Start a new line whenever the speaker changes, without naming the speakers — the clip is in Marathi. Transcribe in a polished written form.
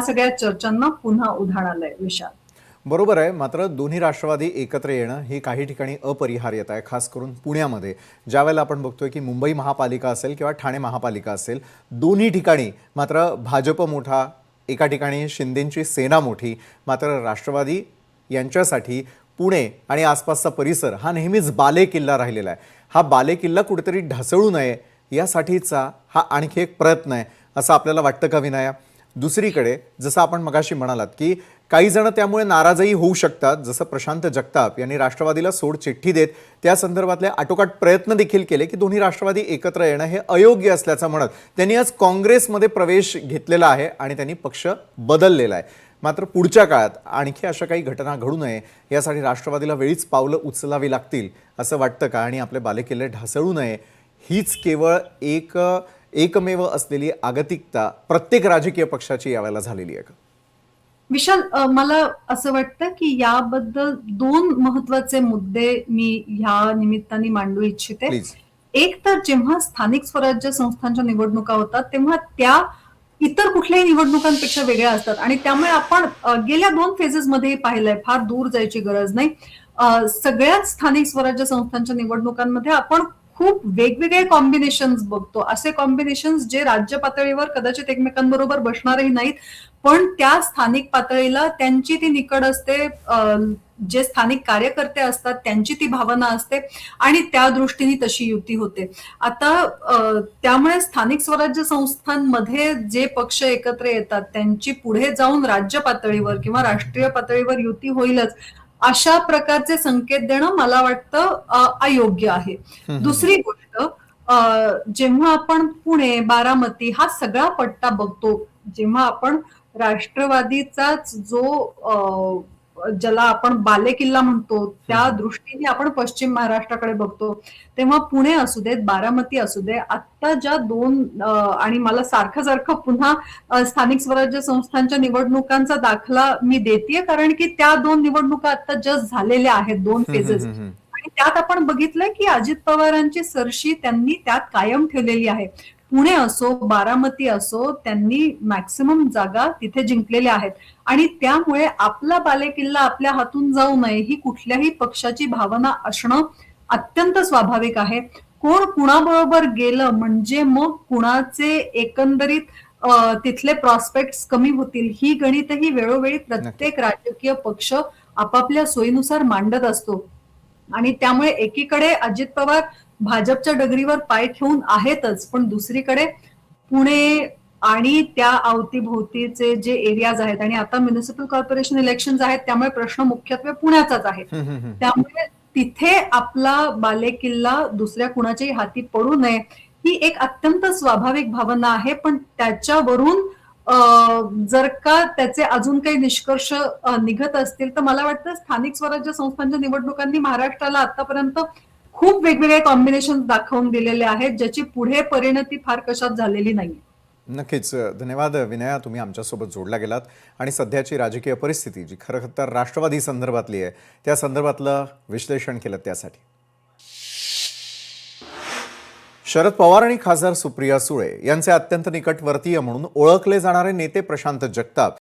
सगळ्या चर्चांना पुन्हा उधाण आलंय विशाल.
बरोबर आहे. मात्र दोन्ही राष्ट्रवादी एकत्र येणं ही काही ठिकाणी अपरिहार्यता आहे, खास करून पुण्यामध्ये. ज्यावेळेला आपण बघतोय की मुंबई महापालिका असेल किंवा ठाणे महापालिका असेल, दोन्ही ठिकाणी मात्र भाजप मोठा, एका ठिकाणी शिंदेंची सेना मोठी. मात्र राष्ट्रवादी यांच्यासाठी पुणे आणि आसपासचा परिसर हा नेहमीच बालेकिल्ला राहिलेला आहे. हा बालेकिल्ला कुठेतरी ढासळू नये यासाठीचा हा आणखी एक प्रयत्न आहे, असं आपल्याला वाटतं का विनाया? दुसरीकडे जसं आपण मगाशी म्हणालात की काही जण त्यामुळे नाराजही होऊ शकतात, जसं प्रशांत जगताप यांनी राष्ट्रवादीला सोडचिठ्ठी देत त्या संदर्भातले आटोकाट प्रयत्न देखील केले की दोन्ही राष्ट्रवादी एकत्र येणं हे अयोग्य असल्याचं म्हणत त्यांनी आज काँग्रेसमध्ये प्रवेश घेतलेला आहे आणि त्यांनी पक्ष बदललेला आहे. मात्र पुढच्या काळात आणखी अशा काही घटना घडू नये यासाठी राष्ट्रवादीला वेळीच पावलं उचलावी लागतील असं वाटतं का? आणि आपले बालेकिल्ले ढासळू नये हीच केवळ एकमेव असलेली आगतिकता प्रत्येक राजकीय पक्षाची यावेळेला झालेली आहे का?
विशाल, मला असं वाटतं की याबद्दल दोन महत्वाचे मुद्दे मी ह्या निमित्ताने मांडू इच्छिते.
प्लीज.
एक तर जेव्हा स्थानिक स्वराज्य संस्थांच्या निवडणुका होतात तेव्हा त्या इतर कुठल्याही निवडणुकांपेक्षा वेगळ्या असतात आणि त्यामुळे आपण गेल्या 2 फेजेसमध्ये पाहिलंय, फार दूर जायची गरज नाही. सगळ्याच स्थानिक स्वराज्य संस्थांच्या निवडणुकांमध्ये आपण खूप वेगवेगळे कॉम्बिनेशन्स बघतो, असे कॉम्बिनेशन्स जे राज्य पातळीवर कदाचित एकमेकांबरोबर बसणारही नाहीत, पण त्या स्थानिक पातळीला त्यांची ती निकड असते, जे स्थानिक कार्यकर्ते असतात त्यांची ती भावना असते आणि त्या दृष्टीने तशी युती होते. आता त्यामुळे स्थानिक स्वराज्य संस्थांमध्ये जे पक्ष एकत्र येतात त्यांची पुढे जाऊन राज्य पातळीवर किंवा राष्ट्रीय पातळीवर युती होईलच, अशा प्रकारचे संकेत देणं मला वाटतं अयोग्य आहे. दुसरी गोष्ट, जेव्हा आपण पुणे, बारामती हा सगळा पट्टा बघतो, जेव्हा आपण राष्ट्रवादीचाच जो ज्याला आपण बालेकिल्ला म्हणतो त्या दृष्टीने आपण पश्चिम महाराष्ट्राकडे बघतो, तेव्हा पुणे असू देत, बारामती असू दे, आता ज्या दोन आणि मला सारखं सारखं पुन्हा स्थानिक स्वराज्य संस्थांच्या निवडणुकांचा दाखला मी देतेय कारण की त्या 2 निवडणुका आता जस्ट झालेल्या आहेत, 2 फेजेस, आणि त्यात आपण बघितलंय की अजित पवारांची सरशी त्यांनी त्यात कायम ठेवलेली आहे. पुणे असो, बारामती असो, त्यांनी मॅक्सिमम जागा तिथे जिंकलेल्या आहेत आणि त्यामुळे आपला बालेकिल्ला आपल्या हातून जाऊ नये ही कुठल्याही पक्षाची भावना असणं अत्यंत स्वाभाविक आहे. कोण कुणाबरोबर गेलं म्हणजे मग कुणाचे एकंदरीत तिथले प्रॉस्पेक्ट्स कमी होतील ही गणितही वेळोवेळी प्रत्येक राजकीय पक्ष आपापल्या सोयीनुसार मांडत असतो आणि त्यामुळे एकीकडे अजित पवार भाजपच्या डगरीवर पाय ठेवून आहेतच, पण दुसरीकडे पुणे आणि त्या अवतीभोवतीचे जे एरियाज आहेत आणि आता म्युनिसिपल कॉर्पोरेशन इलेक्शन आहेत त्यामुळे प्रश्न मुख्यत्वे पुण्याचाच आहे. त्यामुळे तिथे आपला बालेकिल्ला दुसऱ्या कुणाच्याही हाती पडू नये ही एक अत्यंत स्वाभाविक भावना आहे, पण त्याच्यावरून जर का त्याचे अजून काही निष्कर्ष निघत असतील तर मला वाटतं स्थानिक स्वराज्य संस्थांच्या निवडणुकांनी महाराष्ट्राला आतापर्यंत खूप वेगवेगळे कॉम्बिनेशन दाखवून दिलेले आहेत ज्याची पुढे परिणती फार कशात झालेली नाही.
नक्कीच. धन्यवाद विनया, तुम्ही आमच्यासोबत जोडला गेलात आणि सध्याची राजकीय परिस्थिती जी खरं तर राष्ट्रवादी संदर्भातली आहे त्या संदर्भातलं विश्लेषण केलं त्यासाठी. शरद पवार आणि खासदार सुप्रिया सुळे यांचे अत्यंत निकटवर्तीय म्हणून ओळखले जाणारे नेते प्रशांत जगताप